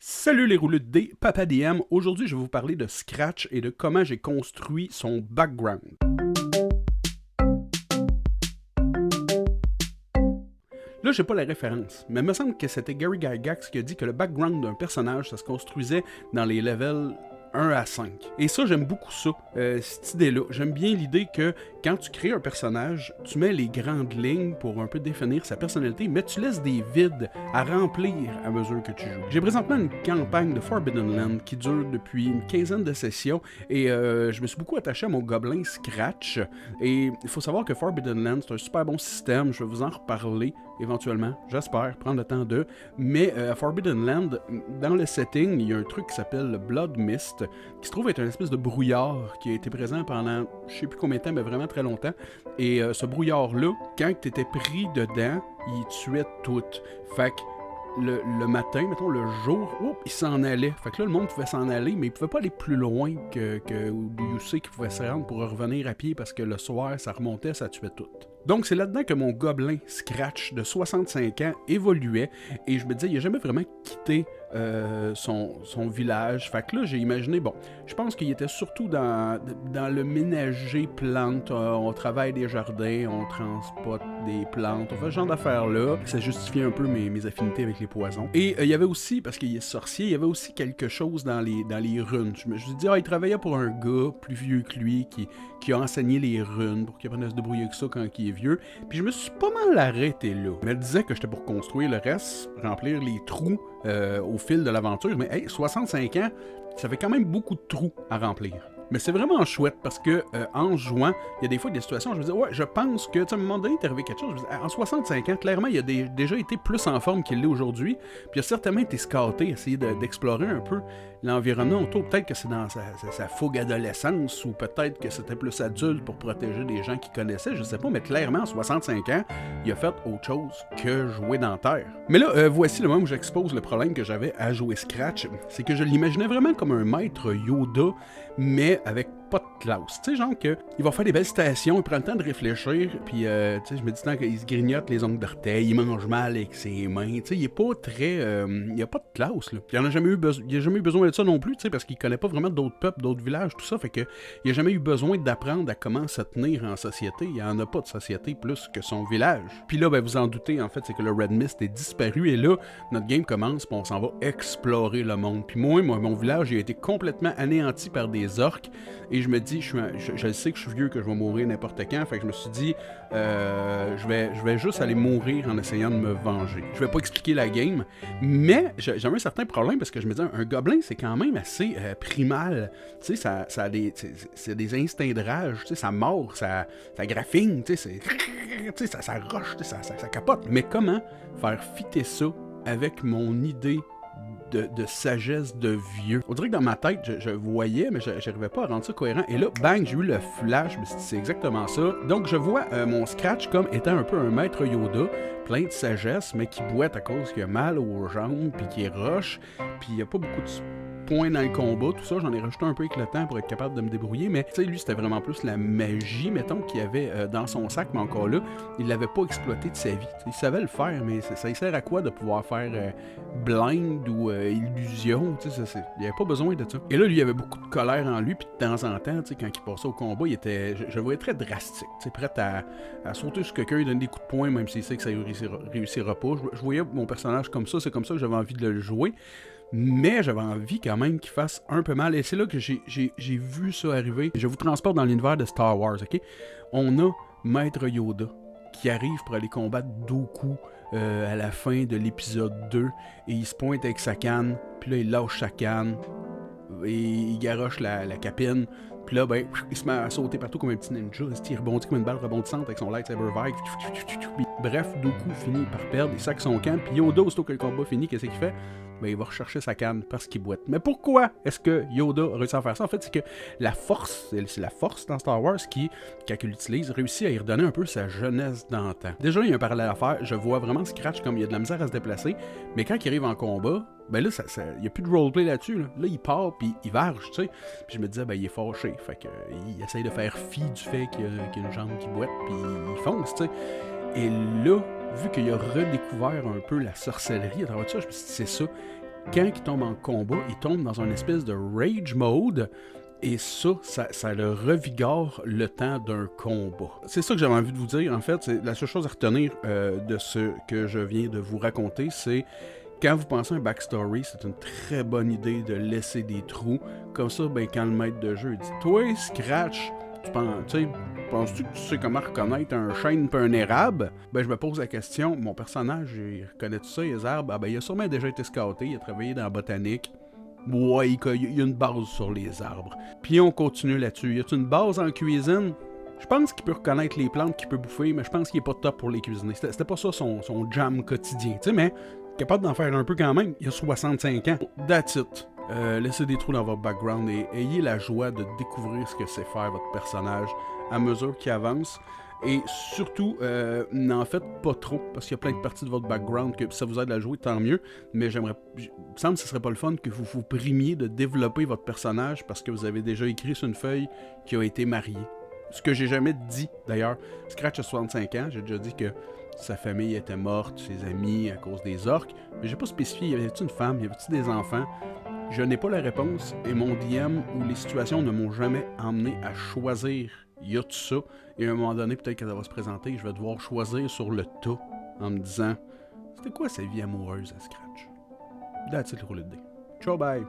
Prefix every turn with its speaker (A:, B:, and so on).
A: Salut les rouleux de dés, Papa DM. Aujourd'hui, je vais vous parler de Scratch et de comment j'ai construit son background. Là, j'ai pas la référence, mais il me semble que c'était Gary Gygax qui a dit que le background d'un personnage, ça se construisait dans les levels 1 à 5. Et ça, j'aime beaucoup ça, cette idée-là. J'aime bien l'idée que quand tu crées un personnage, tu mets les grandes lignes pour un peu définir sa personnalité, mais tu laisses des vides à remplir à mesure que tu joues. J'ai présentement une campagne de Forbidden Land qui dure depuis une quinzaine de sessions et je me suis beaucoup attaché à mon gobelin Scratch. Et il faut savoir que Forbidden Land, c'est un super bon système, je vais vous en reparler éventuellement, j'espère, prendre le temps de. Mais à Forbidden Land, dans le setting, il y a un truc qui s'appelle le Blood Mist, qui se trouve être une espèce de brouillard qui a été présent pendant je sais plus combien de temps, mais vraiment très longtemps. Et ce brouillard-là, quand tu étais pris dedans, il tuait tout. Fait que le matin, mettons le jour, il s'en allait. Fait que là, le monde pouvait s'en aller, mais il pouvait pas aller plus loin que UC qui pouvait se rendre pour revenir à pied parce que le soir, ça remontait, ça tuait tout. Donc, c'est là-dedans que mon gobelin Scratch de 65 ans évoluait et je me disais, il n'a jamais vraiment quitté son village. Fait que là, j'ai imaginé, bon, je pense qu'il était surtout dans le ménager plantes. On travaille des jardins, on transporte des plantes, on fait ce genre d'affaires-là. Ça justifiait un peu mes affinités avec les poisons. Et il y avait aussi, parce qu'il est sorcier, il y avait aussi quelque chose dans les runes. Je me suis dit, il travaillait pour un gars plus vieux que lui qui a enseigné les runes pour qu'il apprenne à se débrouiller avec ça quand il est vieux. Puis je me suis pas mal arrêté là. Je me disais que j'étais pour construire le reste, remplir les trous au fil de l'aventure. Mais hey, 65 ans, ça fait quand même beaucoup de trous à remplir. Mais c'est vraiment chouette parce que en jouant, il y a des fois des situations où je me dis, ouais, je pense que, à un moment donné, il est arrivé quelque chose. Je me dis, en 65 ans, clairement, il a déjà été plus en forme qu'il l'est aujourd'hui. Puis il a certainement été scoté, essayé d'explorer un peu l'environnement autour. Peut-être que c'est dans sa fougue adolescence ou peut-être que c'était plus adulte pour protéger des gens qu'il connaissait, je sais pas. Mais clairement, en 65 ans, il a fait autre chose que jouer dans Terre. Mais là, voici le moment où j'expose le problème que j'avais à jouer Scratch. C'est que je l'imaginais vraiment comme un maître Yoda, mais avec pas de classe. Tu sais, genre que il va faire des belles stations, il prend le temps de réfléchir, puis tu sais, je me dis tant qu'il se grignote les ongles d'orteil, il mange mal avec ses mains, tu sais, il est pas très... il a pas de classe, là. Puis il a jamais eu besoin de ça non plus, tu sais, parce qu'il connaît pas vraiment d'autres peuples, d'autres villages, tout ça, fait que il a jamais eu besoin d'apprendre à comment se tenir en société. Il en a pas de société plus que son village. Puis là, ben vous en doutez, en fait, c'est que le Red Mist est disparu, et là, notre game commence, puis on s'en va explorer le monde. Puis moi, mon village, il a été complètement anéanti par des orques, et je me dis, je sais que je suis vieux, que je vais mourir n'importe quand, fait que je me suis dit, je vais juste aller mourir en essayant de me venger. Je vais pas expliquer la game, mais j'avais un certain problème parce que je me disais, un gobelin, c'est quand même assez primal. Tu sais, ça a c'est des instincts de rage, tu sais, ça mord, ça graffine, tu sais, ça roche, ça capote. Mais comment faire fitter ça avec mon idée de sagesse de vieux? On dirait que dans ma tête, je voyais, mais j'arrivais pas à rendre ça cohérent. Et là, bang, j'ai eu le flash, mais c'est exactement ça. Donc, je vois mon Scratch comme étant un peu un maître Yoda, plein de sagesse, mais qui boite à cause qu'il a mal aux jambes, puis qui est roche, puis il y a pas beaucoup de points dans le combat, tout ça, j'en ai rajouté un peu avec le temps pour être capable de me débrouiller, mais tu sais, lui, c'était vraiment plus la magie, mettons, qu'il avait dans son sac, mais encore là, il l'avait pas exploité de sa vie. T'sais, il savait le faire, mais ça lui sert à quoi de pouvoir faire blind ou illusion, tu sais, il n'y avait pas besoin de ça. Et là, lui, il avait beaucoup de colère en lui, puis de temps en temps, tu sais, quand il passait au combat, il était, je le voyais très drastique, tu sais, prêt à sauter sur quelqu'un, il donne des coups de poing, même s'il sait que ça réussira pas. Je voyais mon personnage comme ça, c'est comme ça que j'avais envie de le jouer. Mais j'avais envie quand même qu'il fasse un peu mal. Et c'est là que j'ai vu ça arriver. Je vous transporte dans l'univers de Star Wars, ok? On a Maître Yoda qui arrive pour aller combattre Dooku à la fin de l'épisode 2. Et il se pointe avec sa canne. Puis là, il lâche sa canne. Et il garoche la capine. Puis là, ben, il se met à sauter partout comme un petit ninja. Il rebondit comme une balle rebondissante avec son lightsaber vert. Bref, Dooku finit par perdre. Il sac son canne. Puis Yoda, aussitôt que le combat finit, qu'est-ce qu'il fait? Ben, il va rechercher sa canne parce qu'il boite. Mais pourquoi est-ce que Yoda a réussi à faire ça? En fait, c'est que la force, c'est la force dans Star Wars qui, quand il l'utilise, réussit à y redonner un peu sa jeunesse d'antan. Déjà, il y a un parallèle à faire. Je vois vraiment Scratch comme il y a de la misère à se déplacer. Mais quand il arrive en combat, ben là, il n'y a plus de roleplay là-dessus. Là, il part, puis il varge, tu sais. Puis je me disais, ben, il est fâché. Fait que, il essaye de faire fi du fait qu'il y a une jambe qui boite, puis il fonce, tu sais. Et là, vu qu'il a redécouvert un peu la sorcellerie à travers ça, je me suis dit, c'est ça. quand il tombe en combat, il tombe dans une espèce de rage mode. Et ça le revigore le temps d'un combat. C'est ça que j'avais envie de vous dire, en fait. C'est la seule chose à retenir de ce que je viens de vous raconter, c'est quand vous pensez à un backstory, c'est une très bonne idée de laisser des trous. Comme ça, ben, quand le maître de jeu dit « Toi, Scratch, penses-tu que tu sais comment reconnaître un chêne et un érable? » Ben, je me pose la question, mon personnage, il reconnaît tout ça, les arbres? Ah ben, il a sûrement déjà été scouté, il a travaillé dans la botanique. Ouais, il y a une base sur les arbres. Puis on continue là-dessus. Y a-t-il une base en cuisine? Je pense qu'il peut reconnaître les plantes qu'il peut bouffer, mais je pense qu'il est pas top pour les cuisiner. C'était pas ça son jam quotidien, tu sais, mais capable d'en faire un peu quand même. Il a 65 ans. That's it. Laissez des trous dans votre background et ayez la joie de découvrir ce que c'est faire votre personnage à mesure qu'il avance. Et surtout, n'en faites pas trop, parce qu'il y a plein de parties de votre background que ça vous aide à jouer, tant mieux. Mais il me semble que ce serait pas le fun que vous vous primiez de développer votre personnage parce que vous avez déjà écrit sur une feuille qui a été mariée. Ce que j'ai jamais dit, d'ailleurs. Scratch a 65 ans, j'ai déjà dit que sa famille était morte, ses amis, à cause des orques. Mais j'ai pas spécifié, y avait-il une femme, y avait-il des enfants? Je n'ai pas la réponse, et mon DM ou les situations ne m'ont jamais emmené à choisir. Il y a tout ça, et à un moment donné, peut-être que ça va se présenter, je vais devoir choisir sur le tas, en me disant, c'était quoi sa vie amoureuse à Scratch? That's it, le roulé de dés. Ciao, bye!